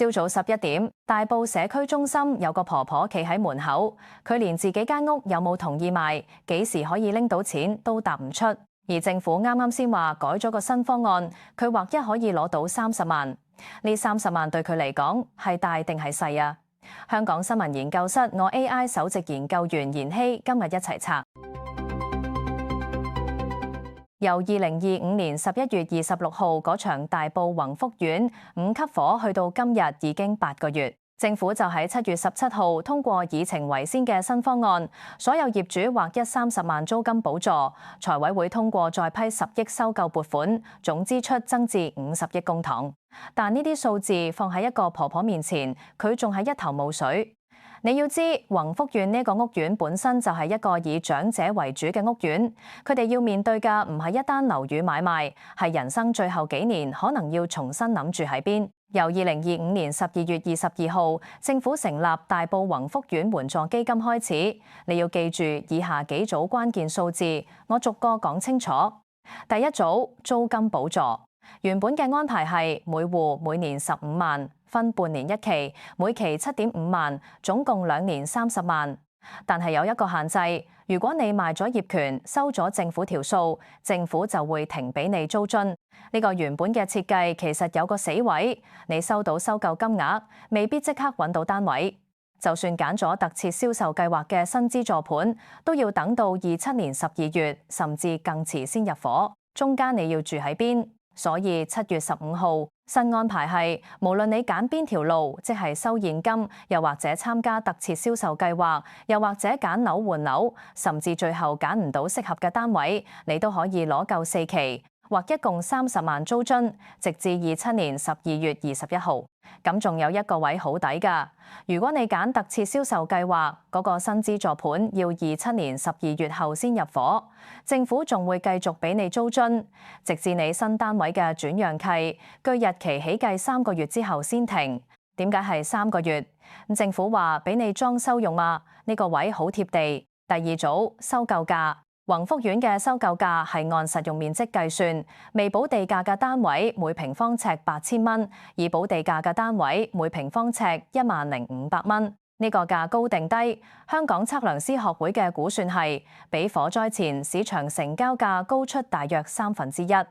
朝早11點，大埔社區中心有個婆婆企喺門口，佢連自己間屋有冇同意賣、幾時可以拎到錢都答唔出。而政府啱啱先話改咗個新方案，佢劃一可以攞到30萬。呢30萬對佢嚟講係大定係細啊？香港新聞研究室我 AI 首席研究員妍希今日一齊拆。由2025年11月26號嗰場大埔宏福苑5級火去到今日已經8個月，政府就喺7月17號通過以情為先嘅新方案，所有業主劃一30萬租金補助，財委會通過再批10億收購撥款，總支出增至50億公帑。但呢啲數字放喺一個婆婆面前，佢仲係一頭霧水。你要知，宏福苑呢個屋苑本身就係一個以長者為主嘅屋苑，佢哋要面對嘅唔係一單樓宇買賣，係人生最後幾年可能要重新諗住喺邊。由2025年12月22號政府成立大埔宏福苑援助基金開始，你要記住以下幾組關鍵數字，我逐個講清楚。第一組，租金補助。原本嘅安排係每戶每年15萬，分半年一期，每期7.5萬，總共2年30萬。但係有一個限制，如果你賣咗業權，收咗政府條數，政府就會停俾你租津。呢個原本嘅設計其實有個死位，你收到收購金額，未必即刻揾到單位。就算揀咗特設銷售計劃嘅新資助盤，都要等到27年12月，甚至更遲先入伙。中間你要住喺邊？所以7月15號新安排係，無論你揀邊條路，即係收現金，又或者參加特設銷售計劃，又或者揀樓換樓，甚至最後揀唔到適合嘅單位，你都可以攞夠4期，或一共30萬租津，直至27年12月21號。咁仲有一個位好抵㗎，如果你揀特設銷售計劃，嗰個新資助盤要27年12月後先入伙，政府仲會繼續俾你租津，直至你新單位嘅轉讓契，據日期起計3個月之後先停。點解係3個月？政府話俾你裝修用嘛，呢個位好貼地。第二組，收購價。宏福苑嘅收購價係按實用面積計算，未補地價嘅單位每平方尺8000蚊，已補地價嘅單位每平方尺10500蚊。呢個價高定低？香港測量師學會嘅估算係，比火災前市場成交價高出大約1/3。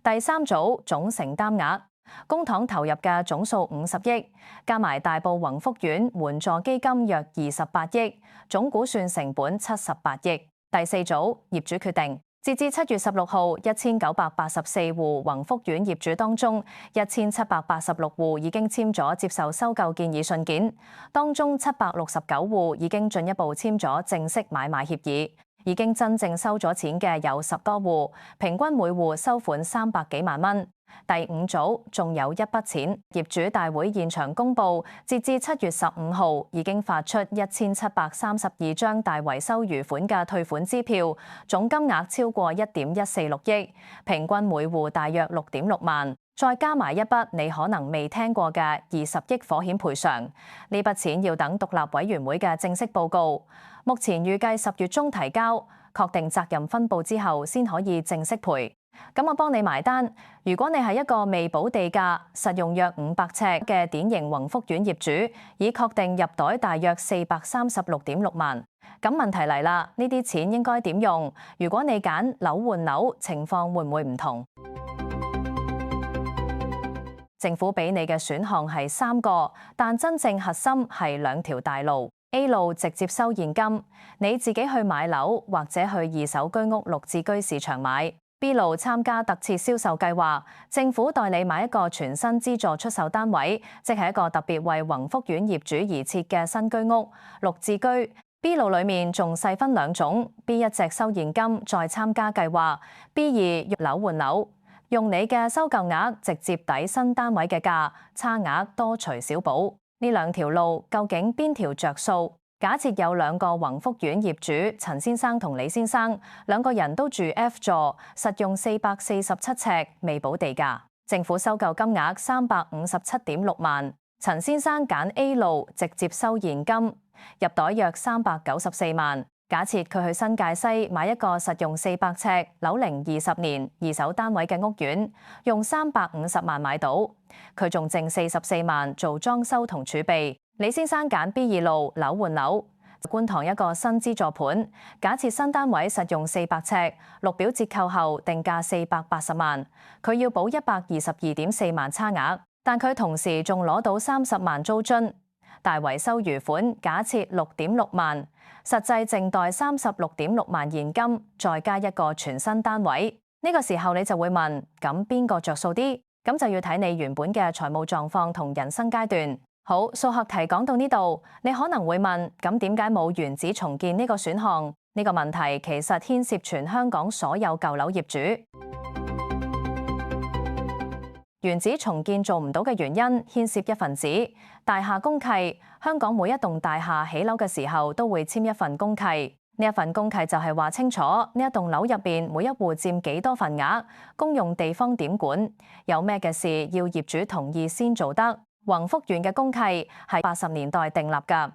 第三組，總承擔額。公帑投入嘅總數50億，加埋大埔宏福苑援助基金約28億，總估算成本78億。第四組，業主決定。截至7月16號，1984戶宏福苑業主當中，1786戶已經簽咗接受收購建議信件，當中769戶已經進一步簽咗正式買賣協議，已經真正收咗錢嘅有10多戶，平均每戶收款300幾萬蚊。第五組仲有一筆錢，業主大會現場公佈，截至7月15號已經發出1732張大維修餘款嘅退款支票，總金額超過1.146億，平均每戶大約6.6萬。再加埋一筆你可能未聽過嘅20億火險賠償，呢筆錢要等獨立委員會嘅正式報告，目前預計10月中提交，確定責任分佈之後先可以正式賠。咁我幫你埋單。如果你係一個未補地價、實用約500尺嘅典型宏福苑業主，已確定入袋大約436.6萬。咁問題嚟啦，呢啲錢應該點用？如果你揀樓換樓，情況會唔會唔同？政府俾你嘅選項係3個，但真正核心係2條大路。A 路直接收現金，你自己去買樓或者去二手居屋綠置居市場買。B 路參加特設銷售計劃，政府代你買一個全新資助出售單位，即係一個特別為宏福苑業主而設嘅新居屋綠置居。B 路裡面仲細分2種 ，B1 隻收現金再參加計劃 ，B2 用樓換樓，用你嘅收購額直接抵新單位嘅價，差額多除少補。呢2條路究竟邊條着數？假設有2個宏福苑業主陳先生同李先生，2個人都住 F 座，實用447尺，未補地價，政府收購金額357.6萬。陳先生揀 A 路直接收現金，入袋約394萬，假設佢去新界西買一個實用400尺、樓齡20年、二手單位嘅屋苑，用350萬買到，佢仲剩44萬做裝修同儲備。李先生揀 B2 路樓換樓，觀塘一個新資助盤，假設新單位實用400尺，綠表折扣後定價480萬，佢要補122.4萬差額，但佢同時仲攞到30萬租津。大維修餘款假設6.6萬，實際淨袋36.6萬現金，再加一個全新單位。呢個時候你就會問：咁邊個着數啲？咁就要睇你原本嘅財務狀況同人生階段。好，數學題講到呢度，你可能會問：咁點解冇原址重建呢個選項？呢個問題其實牽涉全香港所有舊樓業主。原址重建做唔到嘅原因牽涉一份子大廈公契。香港每一棟大廈起樓嘅時候都會簽一份公契，呢一份公契就係話清楚呢一棟樓入邊每一戶佔幾多份額，公用地方點管，有咩嘅事要業主同意先做得。宏福苑嘅公契係80年代訂立㗎，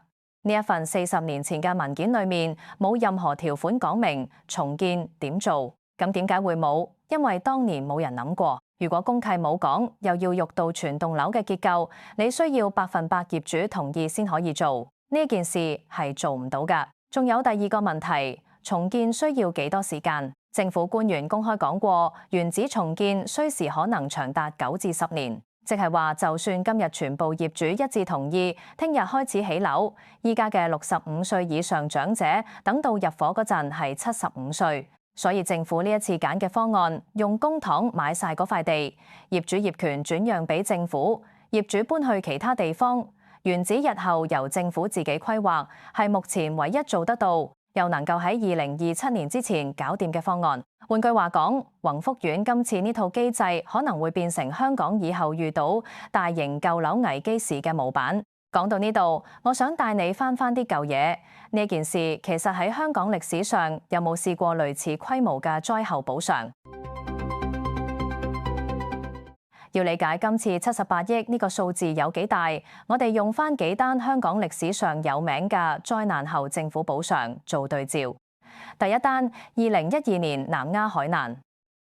呢一份40年前嘅文件裡面冇任何條款講明重建點做。咁點解會冇？因為當年冇人諗過。如果公契冇講，又要喐到全棟樓嘅結構，你需要100%業主同意先可以做，呢件事係做唔到㗎。仲有第二個問題，重建需要幾多時間？政府官員公開講過，原址重建需時可能長達9至10年，即係話就算今日全部業主一致同意，聽日開始起樓，依家嘅65歲以上長者等到入伙嗰陣係75歲。所以政府呢一次揀嘅方案，用公帑買晒嗰塊地，業主業權轉讓俾政府，業主搬去其他地方，原址日後由政府自己規劃，係目前唯一做得到，又能夠喺2027年之前搞掂嘅方案。換句話講，宏福苑今次呢套機制可能會變成香港以後遇到大型舊樓危機時嘅模板。講到呢度，我想帶你翻啲舊嘢。呢件事其實喺香港歷史上有冇試過類似規模嘅災後補償？要理解今次78億呢個數字有幾大，我哋用翻幾單香港歷史上有名嘅災難後政府補償做對照。第一單，2012年南丫海難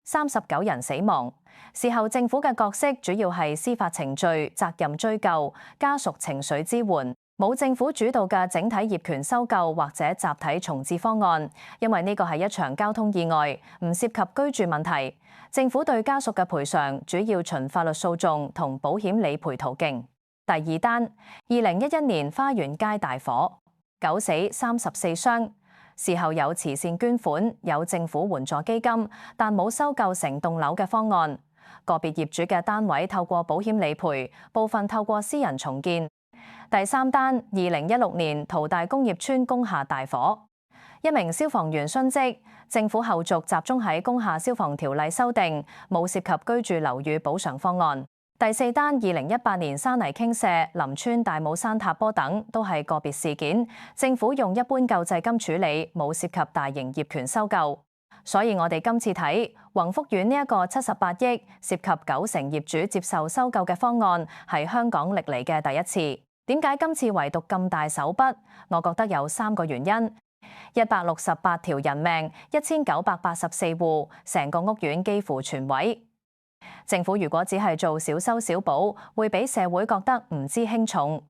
，39人死亡。事後政府嘅角色主要係司法程序、責任追究、家屬情緒支援，冇政府主導嘅整體業權收購或者集體重置方案，因為呢個係一場交通意外，唔涉及居住問題。政府對家屬嘅賠償主要循法律訴訟同保險理賠途徑。第二單，2011年花園街大火，9死34傷。事後有慈善捐款，有政府援助基金，但冇收購成棟樓嘅方案。個別業主嘅單位透過保險理賠，部分透過私人重建。第三單，2016年淘大工業村工廈大火，一名消防員殉職，政府後續集中喺工廈消防條例修訂，冇涉及居住樓宇補償方案。第四單，2018年山泥傾瀉、林村大帽山塌坡等都係個別事件，政府用一般救濟金處理，冇涉及大型業權收購。所以我哋今次睇宏福苑呢一個78億涉及90%業主接受收購嘅方案，係香港歷嚟嘅第一次。點解今次唯獨咁大手筆？我覺得有3個原因：168條人命，1984戶，成個屋苑幾乎全毀。政府如果只係做小修小補，會俾社會覺得唔知輕重。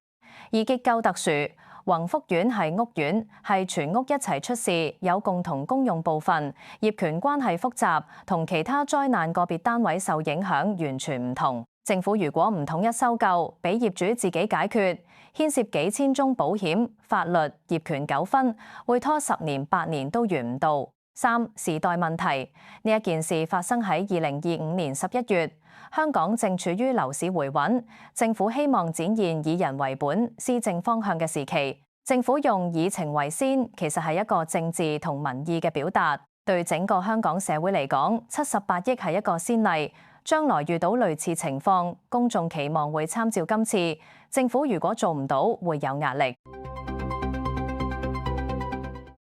而結構特殊，宏福苑係屋苑，係全屋一齊出事，有共同公用部分，業權關係複雜，同其他災難個別單位受影響完全唔同。政府如果唔統一收購，俾業主自己解決，牽涉幾千宗保險、法律、業權糾紛，會拖10年8年都完唔到。3. 時代問題，呢一件事發生喺2025年11月，香港正處於樓市回穩，政府希望展現以人為本、施政方向嘅時期。政府用以情為先，其實係一個政治同民意嘅表達。對整個香港社會嚟講，78億係一個先例。將來遇到類似情況，公眾期望會參照今次。政府如果做唔到，會有壓力。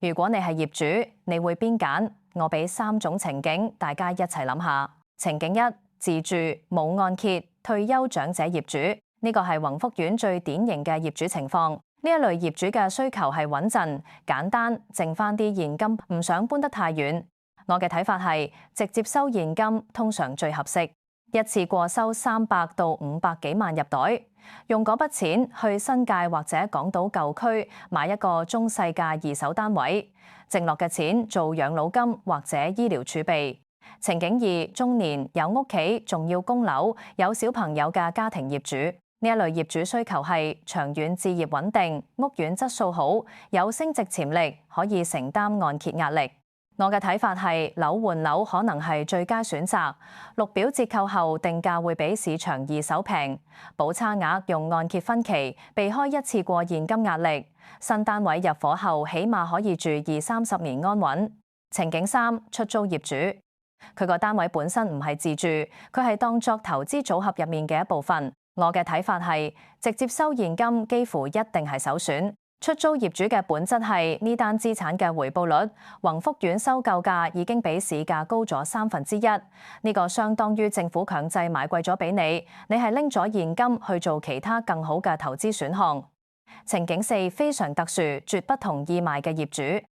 如果你係業主，你會邊揀？我俾3種情景，大家一齊諗下。情景1：自住、冇按揭、退休長者業主。呢個係宏福苑最典型嘅業主情況。呢一類業主嘅需求係穩陣、簡單，剩翻啲現金，唔想搬得太遠。我嘅睇法係直接收現金通常最合適，一次過收300到500幾萬入袋，用嗰筆錢去新界或者港島舊區買一個中細價二手單位，剩落嘅錢做養老金或者醫療儲備。情景二，中年有屋企仲要供樓、有小朋友嘅家庭業主，呢一類業主需求係長遠置業穩定、屋苑質素好、有升值潛力，可以承擔按揭壓力。我嘅睇法係樓換樓可能係最佳選擇，綠表折扣後定價會比市場二手平，補差額用按揭分期，避開一次過現金壓力。新單位入伙後起碼可以住20-30年安穩。情景三，出租業主，佢個單位本身唔係自住，佢係當作投資組合入面嘅一部分。我嘅睇法係直接收現金幾乎一定係首選。出租業主嘅本質係呢單資產嘅回報率，宏福苑收購價已經比市價高咗1/3，呢個相當於政府強制買貴咗俾你，你係拎咗現金去做其他更好嘅投資選項。情景四，非常特殊，絕不同意賣嘅業主。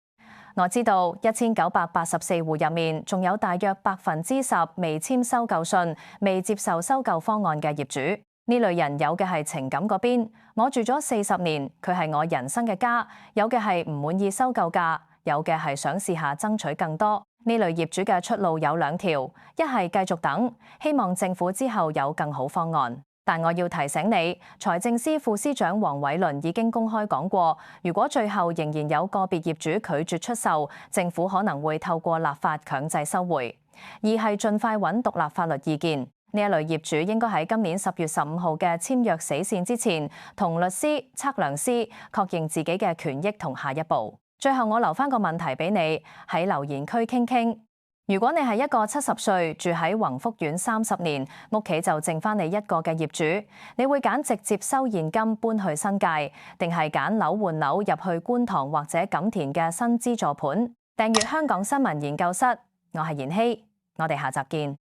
我知道1984戶入面，仲有大約10%未簽收購信、未接受收購方案嘅業主。呢類人有嘅係情感嗰邊，我住咗40年，佢係我人生嘅家；有嘅係唔滿意收購價，有嘅係想試下爭取更多。呢類業主嘅出路有2條，一係繼續等，希望政府之後有更好方案。但我要提醒你，財政司副司長黃偉綸已經公開講過，如果最後仍然有個別業主拒絕出售，政府可能會透過立法強制收回。二係盡快揾獨立法律意見。呢一類業主應該喺今年10月15號嘅簽約死線之前，同律師、測量師確認自己嘅權益同下一步。最後我留翻個問題俾你喺留言區傾傾。如果你係一個70歲住喺宏福苑30年，屋企就剩翻你一個嘅業主，你會揀直接收現金搬去新界，定係揀樓換樓入去觀塘或者錦田嘅新資助盤？訂閱香港新聞研究室，我係妍希，我哋下集見。